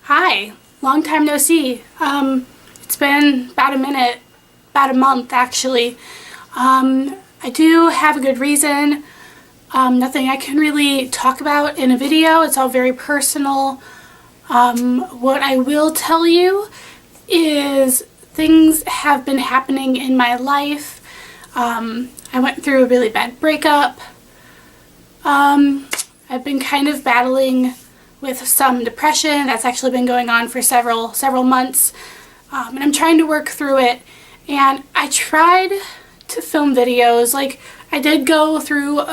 Hi, long time no see. It's been about a minute, about a month actually. I do have a good reason. Nothing I can really talk about in a video. It's all very personal. What I will tell you is things have been happening in my life. I went through a really bad breakup. I've been kind of battling with some depression that's actually been going on for several months, and I'm trying to work through it. And I tried to film videos. Like, I did go through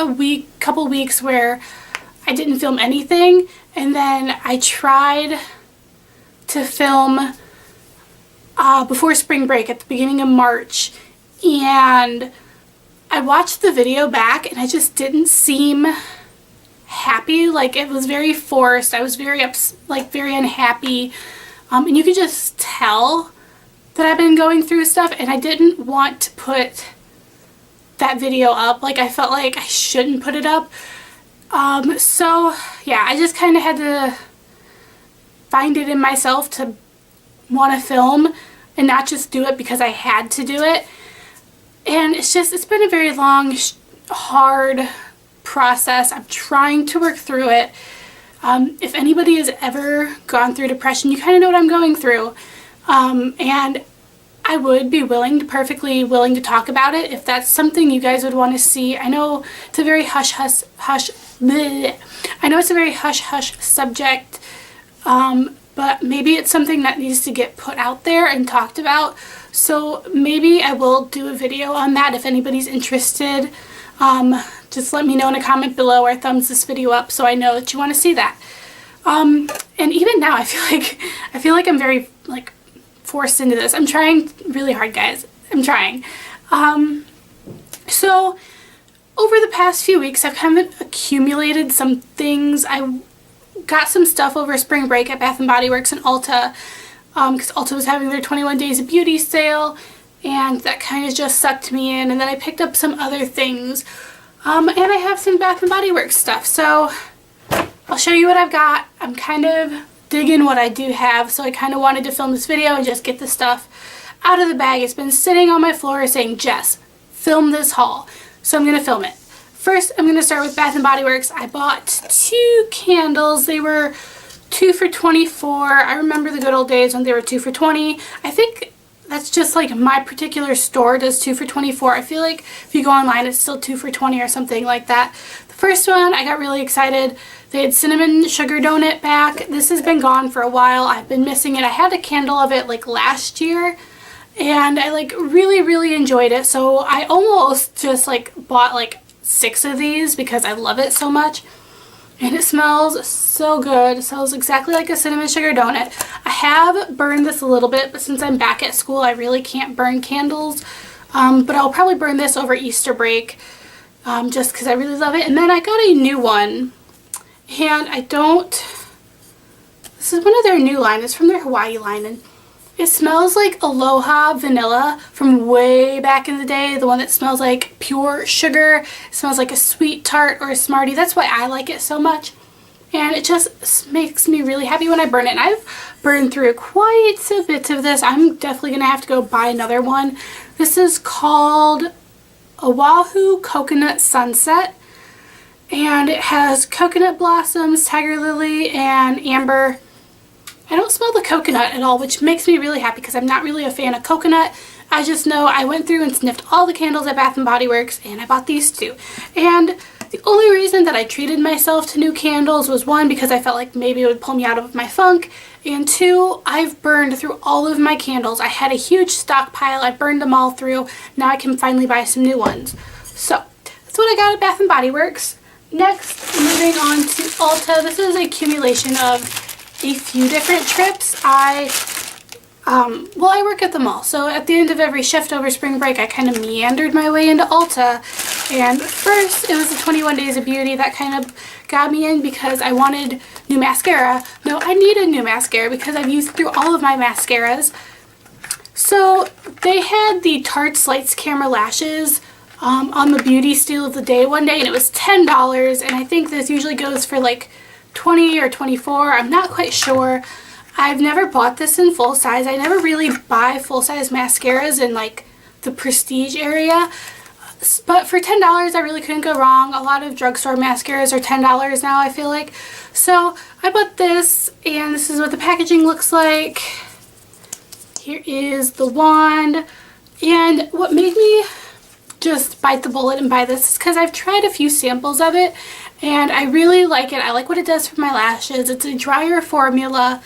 couple weeks where I didn't film anything, and then I tried to film before spring break at the beginning of March, and I watched the video back and I just didn't seem happy. Like, it was very forced. I was very very unhappy, and you could just tell that I've been going through stuff, and I didn't want to put that video up. Like, I felt like I shouldn't put it up. So yeah, I just kind of had to find it in myself to want to film and not just do it because I had to do it. And it's been a very long, hard process. I'm trying to work through it. If anybody has ever gone through depression, you kind of know what I'm going through. And I would be perfectly willing to talk about it if that's something you guys would want to see. I know it's a very hush-hush subject, but maybe it's something that needs to get put out there and talked about. So maybe I will do a video on that if anybody's interested. Just let me know in a comment below or thumbs this video up so I know that you want to see that. And even now I feel like I'm very forced into this. I'm trying really hard, guys. I'm trying. So over the past few weeks I've kind of accumulated some things. I got some stuff over spring break at Bath & Body Works in Ulta, because Ulta was having their 21 days of beauty sale, and that kind of just sucked me in. And then I picked up some other things, and I have some Bath & Body Works stuff, so I'll show you what I've got. I'm kind of digging what I do have, so I kind of wanted to film this video and just get the stuff out of the bag. It's been sitting on my floor saying, Jess, film this haul, so I'm going to film it. First, I'm going to start with Bath & Body Works. I bought 2 candles. They were 2 for $24. I remember the good old days when they were 2 for $20. I think that's just like my particular store does 2 for $24. I feel like if you go online, it's still 2 for $20 or something like that. The first one, I got really excited. They had cinnamon sugar donut back. This has been gone for a while. I've been missing it. I had a candle of it last year, and I really enjoyed it. So I almost just bought 6 of these because I love it so much. And it smells so good. It smells exactly like a cinnamon sugar donut. I have burned this a little bit, but since I'm back at school, I really can't burn candles. But I'll probably burn this over Easter break, just because I really love it. And then I got a new one, and this is one of their new line. It's from their Hawaii line, and it smells like Aloha Vanilla from way back in the day, the one that smells like pure sugar. It smells like a sweet tart or a Smartie. That's why I like it so much. And it just makes me really happy when I burn it. And I've burned through quite a bit of this. I'm definitely going to have to go buy another one. This is called Oahu Coconut Sunset. And it has coconut blossoms, tiger lily, and amber. I don't smell the coconut at all, which makes me really happy because I'm not really a fan of coconut. I just know I went through and sniffed all the candles at Bath & Body Works, and I bought these 2. And the only reason that I treated myself to new candles was, 1, because I felt like maybe it would pull me out of my funk, and 2, I've burned through all of my candles. I had a huge stockpile. I burned them all through. Now I can finally buy some new ones. So that's what I got at Bath & Body Works. Next, moving on to Ulta. This is an accumulation of a few different trips. I work at the mall, so at the end of every shift over spring break, I kind of meandered my way into Ulta. And first, it was the 21 Days of Beauty that kind of got me in because I wanted new mascara. No, I needed new mascara because I've used through all of my mascaras. So they had the Tarte's Lights Camera Lashes on the beauty steal of the day one day, and it was $10, and I think this usually goes for $20 or $24. I'm not quite sure. I've never bought this in full size. I never really buy full size mascaras in like the prestige area. But for $10, I really couldn't go wrong. A lot of drugstore mascaras are $10 now, I feel like. So I bought this, and this is what the packaging looks like. Here is the wand. And what made me just bite the bullet and buy this is because I've tried a few samples of it, and I really like it. I like what it does for my lashes. It's a drier formula.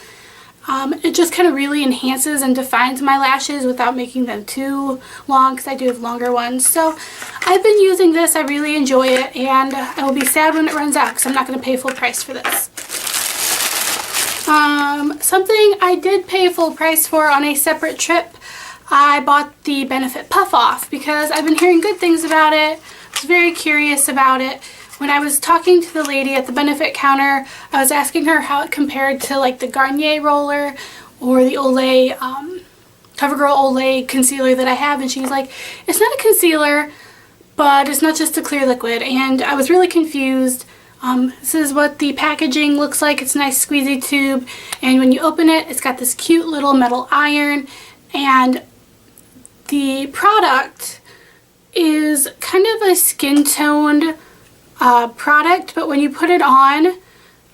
It just kind of really enhances and defines my lashes without making them too long, because I do have longer ones. So I've been using this. I really enjoy it, and I will be sad when it runs out because I'm not going to pay full price for this. Something I did pay full price for on a separate trip, I bought the Benefit Puff Off because I've been hearing good things about it. I was very curious about it. When I was talking to the lady at the Benefit counter, I was asking her how it compared to like the Garnier roller or the Olay, CoverGirl Olay concealer that I have, and she's like, it's not a concealer, but it's not just a clear liquid, and I was really confused. This is what the packaging looks like. It's a nice squeezy tube, and when you open it, it's got this cute little metal iron, and the product is kind of a skin toned product, but when you put it on,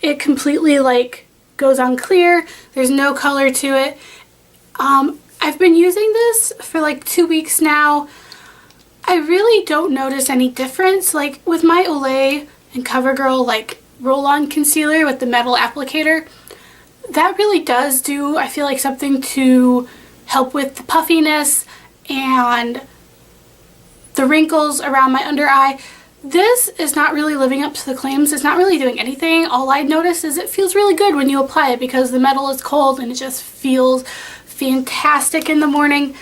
it completely like goes on clear. There's no color to it. I've been using this for like 2 weeks now. I really don't notice any difference. Like with my Olay and CoverGirl like roll-on concealer with the metal applicator, that really does do, I feel like, something to help with the puffiness and the wrinkles around my under eye. This is not really living up to the claims. It's not really doing anything. All I notice is it feels really good when you apply it because the metal is cold and it just feels fantastic in the morning.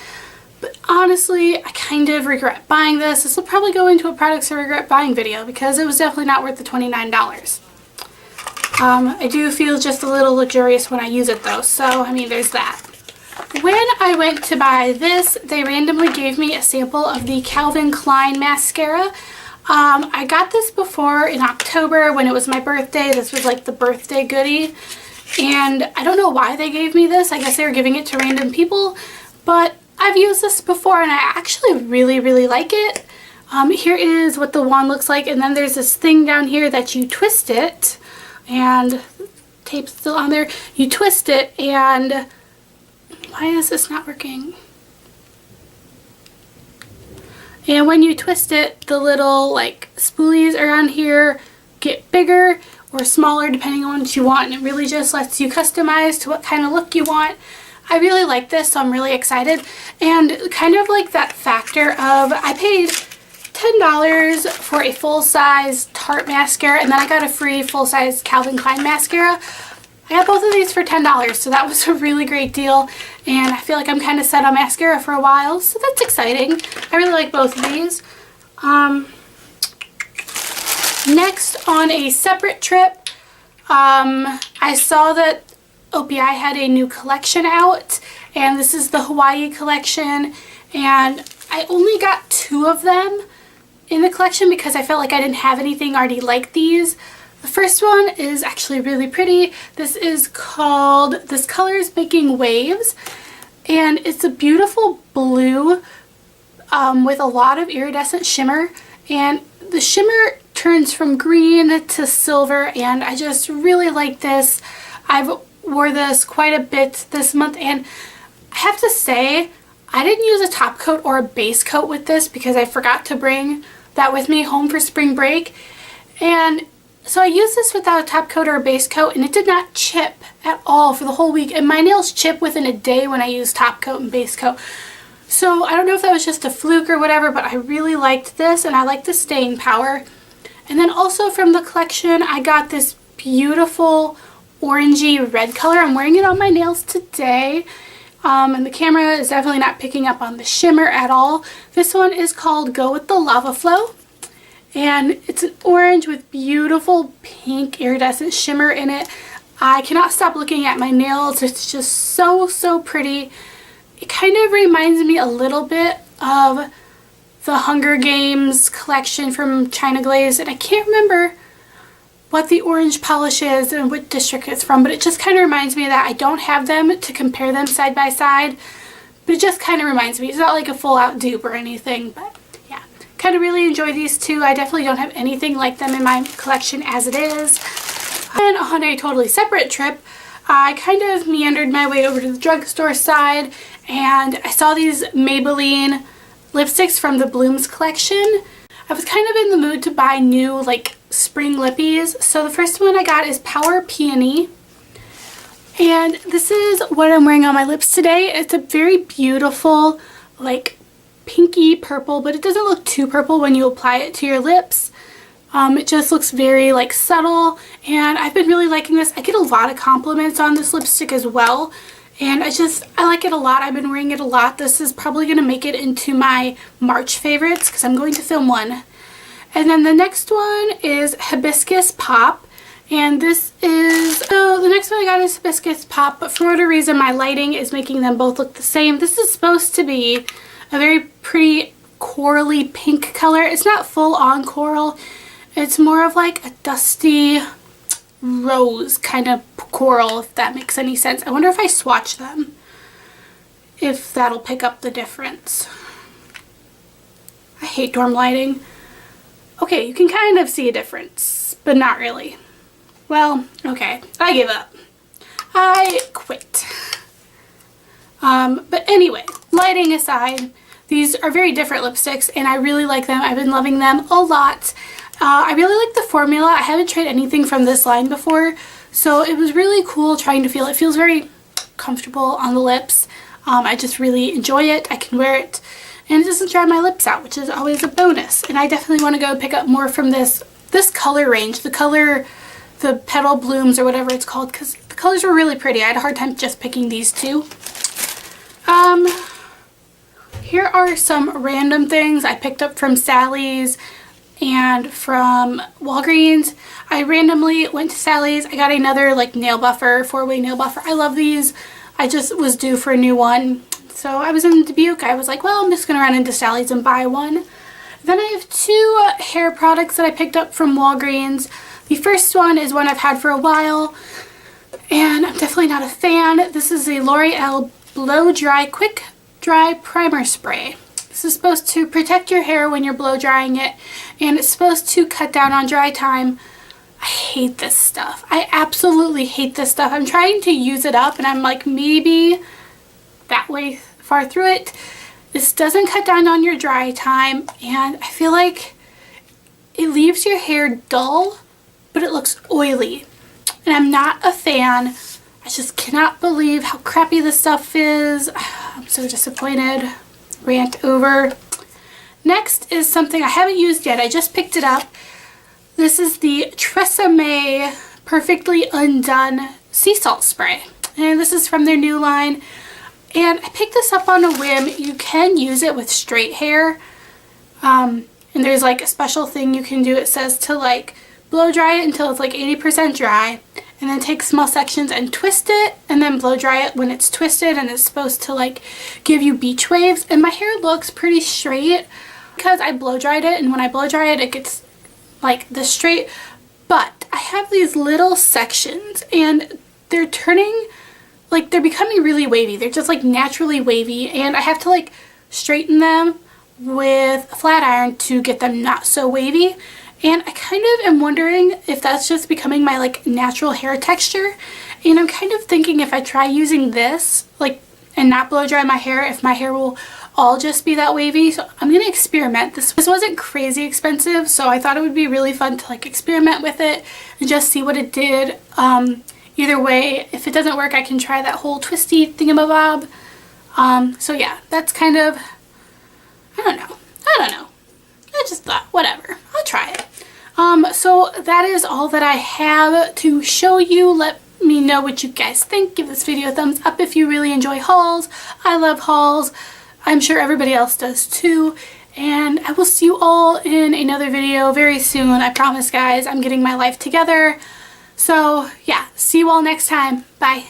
But honestly, I kind of regret buying this. This will probably go into a products I regret buying video because it was definitely not worth the $29. I do feel just a little luxurious when I use it though, so I mean there's that. When I went to buy this, they randomly gave me a sample of the Calvin Klein mascara. I got this before in October when it was my birthday. This was like the birthday goodie, and I don't know why they gave me this. I guess they were giving it to random people, but I've used this before and I actually really like it. Here is what the wand looks like, and then there's this thing down here that you twist it, and tape's still on there. You twist it, and why is this not working? And when you twist it, the little like spoolies around here get bigger or smaller depending on what you want, and it really just lets you customize to what kind of look you want. I really like this, so I'm really excited. And kind of like that factor of I paid $10 for a full-size Tarte mascara, and then I got a free full-size Calvin Klein mascara. I got both of these for $10, so that was a really great deal, and I feel like I'm kind of set on mascara for a while, so that's exciting. I really like both of these. Next, on a separate trip, I saw that OPI had a new collection out, and this is the Hawaii collection, and I only got 2 of them in the collection because I felt like I didn't have anything already like these. The first one is actually really pretty. This is called This Color is Making Waves, and it's a beautiful blue with a lot of iridescent shimmer, and the shimmer turns from green to silver, and I just really like this. I've wore this quite a bit this month, and I have to say I didn't use a top coat or a base coat with this because I forgot to bring that with me home for spring break, and so I used this without a top coat or a base coat, and it did not chip at all for the whole week, and my nails chip within a day when I use top coat and base coat. So I don't know if that was just a fluke or whatever, but I really liked this, and I like the staying power. And then also from the collection, I got this beautiful orangey red color. I'm wearing it on my nails today, and the camera is definitely not picking up on the shimmer at all. This one is called Go With The Lava Flow, and it's an orange with beautiful pink iridescent shimmer in it. I cannot stop looking at my nails. It's just so pretty. It kind of reminds me a little bit of the Hunger Games collection from China Glaze, and I can't remember what the orange polish is and what district it's from, but it just kind of reminds me of that. I don't have them to compare them side by side, but it just kind of reminds me. It's not like a full out dupe or anything, but yeah. Kind of really enjoy these two. I definitely don't have anything like them in my collection as it is. And on a totally separate trip, I kind of meandered my way over to the drugstore side, and I saw these Maybelline lipsticks from the Blooms collection. I was kind of in the mood to buy new like spring lippies, so the first one I got is Power Peony, and this is what I'm wearing on my lips today. It's a very beautiful like pinky purple, but it doesn't look too purple when you apply it to your lips. It just looks very like subtle, and I've been really liking this. I get a lot of compliments on this lipstick as well, and I like it a lot. I've been wearing it a lot. This is probably going to make it into my March favorites because I'm going to film one. And then the next one is Hibiscus Pop, and this is, the next one I got is Hibiscus Pop, but for whatever reason my lighting is making them both look the same. This is supposed to be a very pretty corally pink color. It's not full on coral. It's more of like a dusty rose kind of coral, if that makes any sense. I wonder if I swatch them, if that'll pick up the difference. I hate dorm lighting. Okay, you can kind of see a difference, but not really. Well, okay, I give up. I quit. But anyway, lighting aside, these are very different lipsticks, and I really like them. I've been loving them a lot. I really like the formula. I haven't tried anything from this line before, so it was really cool trying to feel it. It feels very comfortable on the lips. I just really enjoy it. I can wear it, and it doesn't dry my lips out, which is always a bonus. And I definitely want to go pick up more from this color range, the Petal Blooms or whatever it's called, because the colors were really pretty. I had a hard time just picking these two. Here are some random things I picked up from Sally's and from Walgreens. I randomly went to Sally's. I got another like nail buffer, 4-way nail buffer. I love these. I just was due for a new one. So I was in Dubuque. I was like, well, I'm just going to run into Sally's and buy one. Then I have two hair products that I picked up from Walgreens. The first one is one I've had for a while, and I'm definitely not a fan. This is the L'Oreal Blow Dry Quick Dry Primer Spray. This is supposed to protect your hair when you're blow drying it, and it's supposed to cut down on dry time. I hate this stuff. I absolutely hate this stuff. I'm trying to use it up, and I'm like maybe that way far through it. This doesn't cut down on your dry time, and I feel like it leaves your hair dull, but it looks oily, and I'm not a fan. I just cannot believe how crappy this stuff is. I'm so disappointed. Rant over. Next is something I haven't used yet. I just picked it up. This is the Tresemme Perfectly Undone Sea Salt Spray, and this is from their new line. And I picked this up on a whim. You can use it with straight hair, and there's like a special thing you can do. It says to like blow dry it until it's like 80% dry, and then take small sections and twist it, and then blow dry it when it's twisted, and it's supposed to like give you beach waves. And my hair looks pretty straight because I blow dried it, and when I blow dry it, it gets like this straight. But I have these little sections, and they're turning, like they're becoming really wavy. They're just like naturally wavy, and I have to like straighten them with a flat iron to get them not so wavy. And I kind of am wondering if that's just becoming my like natural hair texture. And I'm kind of thinking if I try using this like and not blow dry my hair, if my hair will all just be that wavy. So I'm gonna experiment. This wasn't crazy expensive, so I thought it would be really fun to like experiment with it and just see what it did. Either way, if it doesn't work, I can try that whole twisty thingamabob. So yeah, that's kind of, I don't know. I just thought, whatever, I'll try it. So that is all that I have to show you. Let me know what you guys think. Give this video a thumbs up if you really enjoy hauls. I love hauls. I'm sure everybody else does too. And I will see you all in another video very soon. I promise, guys. I'm getting my life together. So yeah, see you all next time. Bye.